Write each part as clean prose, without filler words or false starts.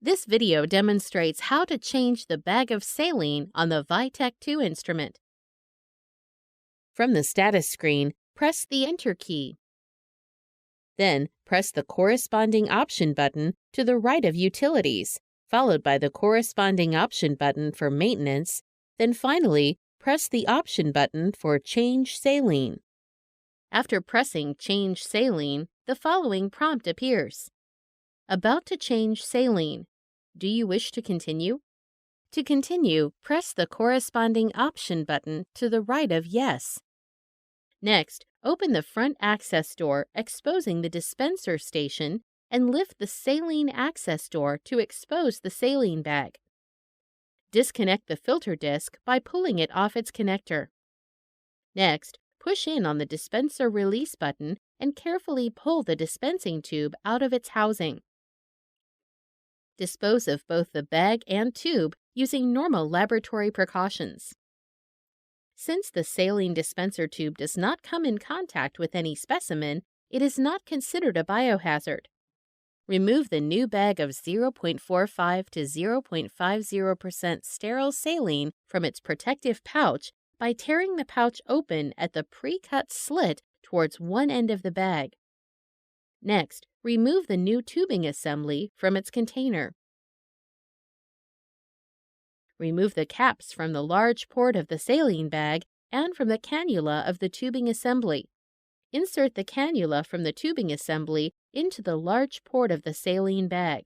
This video demonstrates how to change the bag of saline on the VITEK 2 instrument. From the status screen, press the Enter key. Then, press the corresponding option button to the right of Utilities, followed by the corresponding option button for Maintenance, then finally, press the option button for Change Saline. After pressing Change Saline, the following prompt appears. About to change saline. Do you wish to continue? To continue, press the corresponding option button to the right of Yes. Next, open the front access door exposing the dispenser station and lift the saline access door to expose the saline bag. Disconnect the filter disc by pulling it off its connector. Next, push in on the dispenser release button and carefully pull the dispensing tube out of its housing. Dispose of both the bag and tube using normal laboratory precautions. Since the saline dispenser tube does not come in contact with any specimen, it is not considered a biohazard. Remove the new bag of 0.45 to 0.50% sterile saline from its protective pouch by tearing the pouch open at the pre-cut slit towards one end of the bag. Next, remove the new tubing assembly from its container. Remove the caps from the large port of the saline bag and from the cannula of the tubing assembly. Insert the cannula from the tubing assembly into the large port of the saline bag.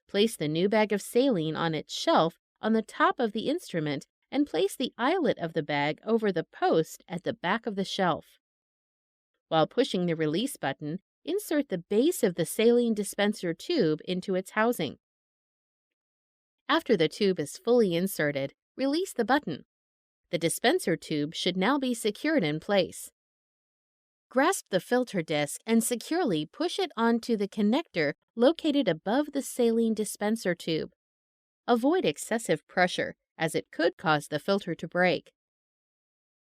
Place the new bag of saline on its shelf on the top of the instrument and place the eyelet of the bag over the post at the back of the shelf. While pushing the release button, insert the base of the saline dispenser tube into its housing. After the tube is fully inserted, release the button. The dispenser tube should now be secured in place. Grasp the filter disc and securely push it onto the connector located above the saline dispenser tube. Avoid excessive pressure, as it could cause the filter to break.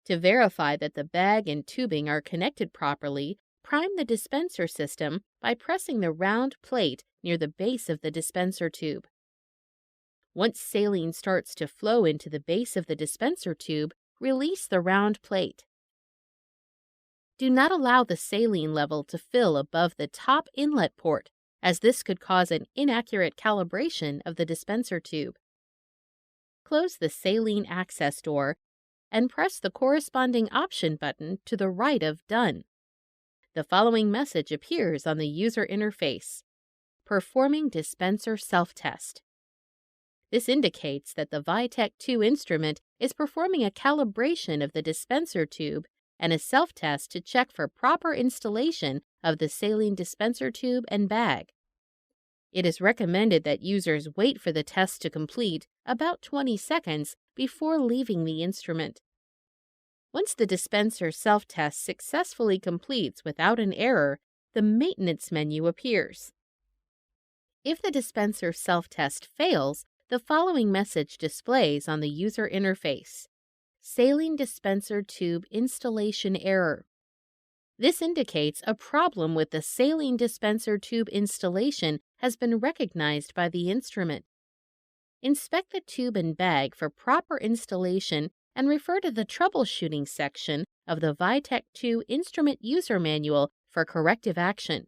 To verify that the bag and tubing are connected properly, prime the dispenser system by pressing the round plate near the base of the dispenser tube. Once saline starts to flow into the base of the dispenser tube, release the round plate. Do not allow the saline level to fill above the top inlet port, as this could cause an inaccurate calibration of the dispenser tube. Close the saline access door and press the corresponding option button to the right of Done. The following message appears on the user interface. Performing dispenser self-test. This indicates that the VITEK 2 instrument is performing a calibration of the dispenser tube and a self-test to check for proper installation of the saline dispenser tube and bag. It is recommended that users wait for the test to complete about 20 seconds before leaving the instrument. Once the dispenser self-test successfully completes without an error, the maintenance menu appears. If the dispenser self-test fails, the following message displays on the user interface. Saline dispenser tube installation error. This indicates a problem with the saline dispenser tube installation has been recognized by the instrument. Inspect the tube and bag for proper installation and refer to the Troubleshooting section of the VITEK 2 Instrument User Manual for corrective action.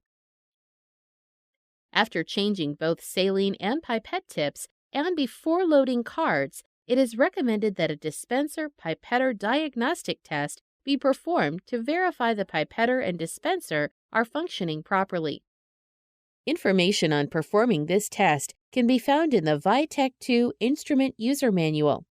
After changing both saline and pipette tips, and before loading cards, it is recommended that a dispenser pipetter diagnostic test be performed to verify the pipetter and dispenser are functioning properly. Information on performing this test can be found in the VITEK 2 Instrument User Manual.